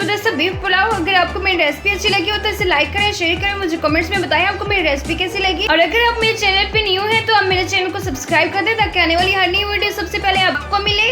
जबरदस्त बीफ पुलाव। अगर आपको मेरी रेसिपी अच्छी लगी हो तो इसे लाइक करें, शेयर करें, मुझे कमेंट्स में बताएं आपको मेरी रेसिपी कैसी लगी। और अगर आप मेरे चैनल पे न्यू हैं तो आप मेरे चैनल को सब्सक्राइब कर दें ताकि आने वाली हर नई वीडियो सबसे पहले आपको मिले।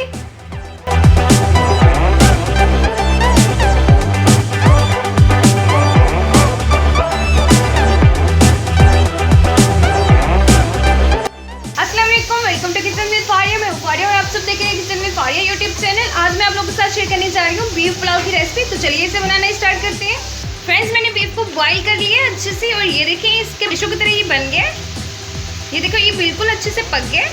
Welcome to kitchen with Faria. मैं फारिया और आप सब देख रहे हैं kitchen with Faria YouTube channel. आज मैं आप लोगों के साथ शेयर करने जा रही हूँ बीफ पुलाव की रेसिपी। तो चलिए इसे बनाना स्टार्ट करते हैं। फ्रेंड्स, मैंने बीफ को बॉईल कर लिया है अच्छे से और ये देखिए इसके डिशों की तरह ये बन गया। ये देखो ये बिल्कुल अच्छे से पक गया।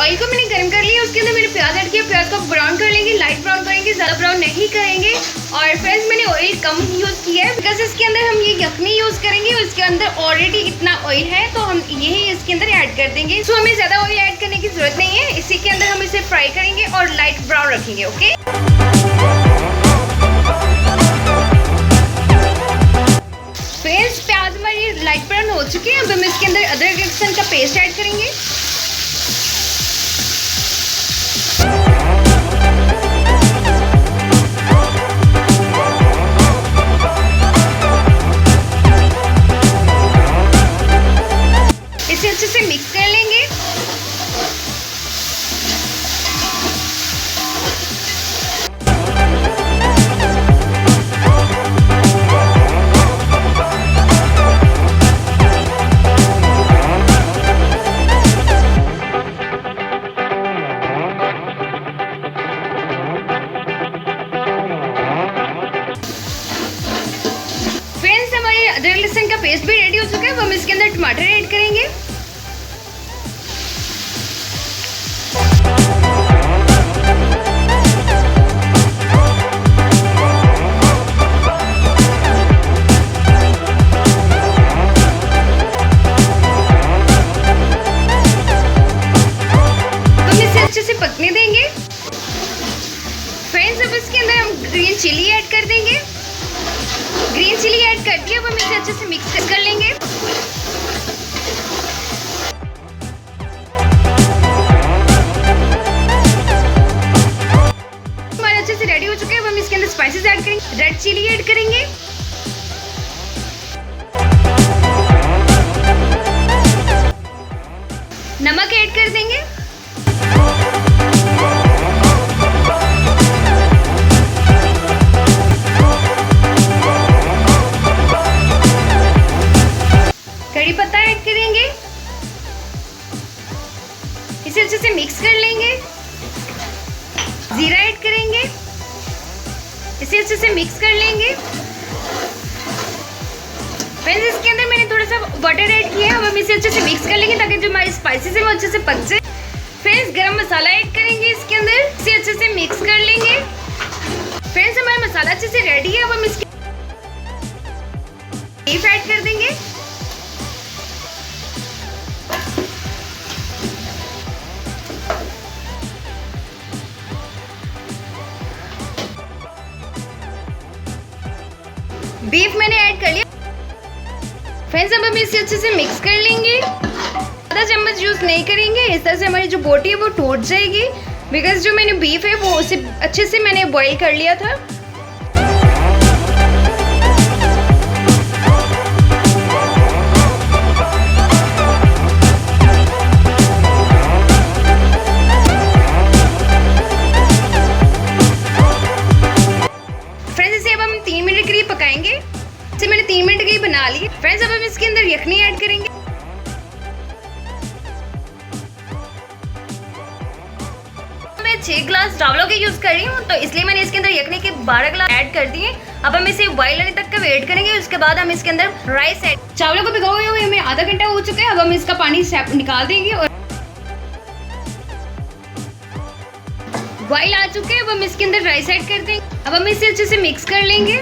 ऑयल को मैंने गर्म कर लिया, उसके अंदर मैंने प्याज ऐड किया। प्याज को ब्राउन कर लेंगे, लाइट ब्राउन करेंगे, ज़्यादा ब्राउन नहीं करेंगे। और फ्रेंड्स, मैंने ऑयल कम यूज़ किया है बिकॉज इसके अंदर हम ये यखनी यूज़ करेंगे और इसके अंदर ऑलरेडी इतना ऑयल है तो हम यही इसके अंदर ऐड कर देंगे। सो हमें ज़्यादा ऑयल ऐड करने की ज़रूरत नहीं है। इसी के अंदर हम इसे फ्राई करेंगे और लाइट ब्राउन रखेंगे। ओके, फ्रेंड्स, प्याज हमारी लाइट ब्राउन हो चुके हैं। अब हम इसके अंदर अदरक लहसुन का पेस्ट ऐड करेंगे। इसे अच्छे से मिक्स कर लेंगे। फ्रेंड्स, हमारे अदरक लहसुन का पेस्ट भी रेडी हो चुका है। अब हम इसके अंदर टमाटर ऐड करेंगे। अच्छे से पकने देंगे। फ्रेंड्स, अब इसके अंदर हम ग्रीन चिली ऐड कर देंगे। ग्रीन चिली ऐड कर दिया। अब हम इसे अच्छे से मिक्स कर लेंगे। हमारे अच्छे से रेडी हो चुके हैं। अब हम इसके अंदर स्पाइसेस ऐड करेंगे। रेड चिली ऐड करेंगे, नमक ऐड कर देंगे, कड़ी पत्ता ऐड करेंगे। इसे अच्छे से मिक्स कर लेंगे। जीरा ऐड करेंगे, इसे अच्छे से मिक्स कर लेंगे। फ्रेंड्स, इसके अंदर मैंने थोड़ा सा वाटर ऐड किया है। अब हम इसे अच्छे से मिक्स कर लेंगे ताकि जो हमारी स्पाइसेस है वो अच्छे से पक जाए। फ्रेंड्स, गरम मसाला ऐड करेंगे इसके अंदर, इसे अच्छे से मिक्स कर लेंगे। फ्रेंड्स, हमारा मसाला अच्छे से रेडी है। अब हम इसके बीफ ऐड कर देंगे। बीफ मैंने ऐड कर लिया। फ्रेंड्स, अब हम इसे अच्छे से मिक्स कर लेंगे। आधा चम्मच यूज़ नहीं करेंगे, इस तरह से हमारी जो बोटी है वो टूट जाएगी बिकॉज जो मैंने बीफ है वो उसे अच्छे से मैंने बॉईल कर लिया था। फ्रेंड्स, इसे अब हम 3 मिनट के लिए पकाएंगे। इसे मैंने 3 मिनट के लिए बना ली। फ्रेंड्स, अब हम इसके अंदर यखनी ऐड करेंगे। मैं 6 ग्लास चावलों के यूज कर रही हूँ तो इसलिए मैंने इसके अंदर यखनी के 12 ग्लास ऐड कर दिए। अब हम इसे बॉईल होने तक का वेट करेंगे। उसके बाद हम इसके अंदर राइस ऐड। चावलों को भिगोए हुए हमें आधा घंटा हो चुका है। अब हम इसका पानी निकाल देंगे और बॉईल आ चुके हैं। अब हम इसके अंदर राइस ऐड कर देंगे। अब हम इसे अच्छे से मिक्स कर लेंगे।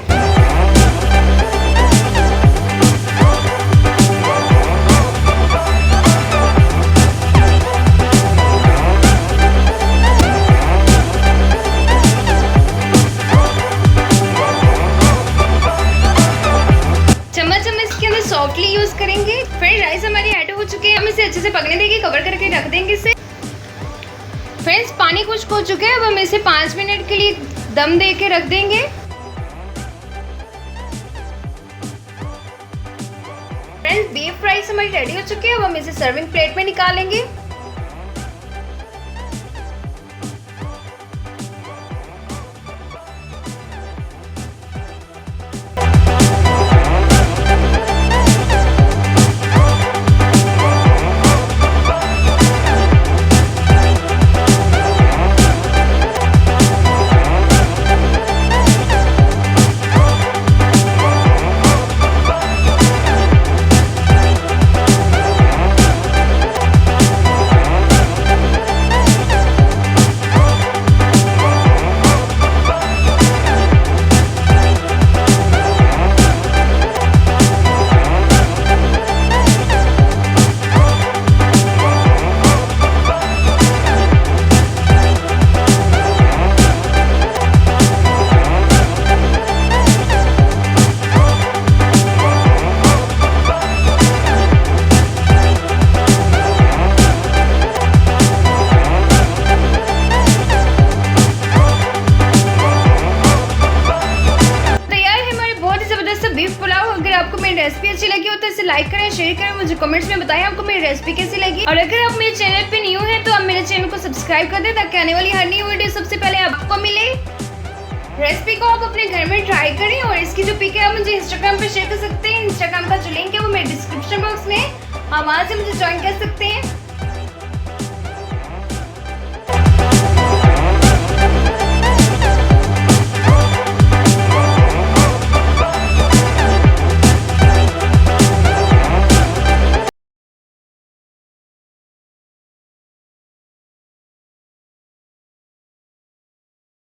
चम्मच हम इसके अंदर सॉफ्टली यूज करेंगे। फ्रेंड, राइस हमारी ऐड हो चुके हैं। हम इसे अच्छे से पकने देंगे, कवर करके रख देंगे इसे। फ्रेंड्स, पानी खुश्क हो चुका है। अब हम इसे 5 मिनट के लिए दम दे के रख देंगे। फ्रेंड्स बीफ फ्राइज हमारी रेडी हो चुकी है। अब हम इसे सर्विंग प्लेट में निकालेंगे। बीफ पुलाव। अगर आपको मेरी रेसिपी अच्छी लगी हो तो इसे लाइक करें, शेयर करें, मुझे कमेंट्स में बताएं आपको मेरी रेसिपी कैसी लगी। और अगर आप मेरे चैनल पे न्यू हैं तो आप मेरे चैनल को सब्सक्राइब कर दें ताकि आने वाली हर नई वीडियो सबसे पहले आपको मिले। रेसिपी को आप अपने घर में ट्राई करें और इसकी जो पिक है आप मुझे इंस्टाग्राम पे शेयर कर सकते हैं। इंस्टाग्राम का जो लिंक है वो मेरे डिस्क्रिप्शन बॉक्स में, आप वहाँ से मुझे ज्वाइन कर सकते हैं।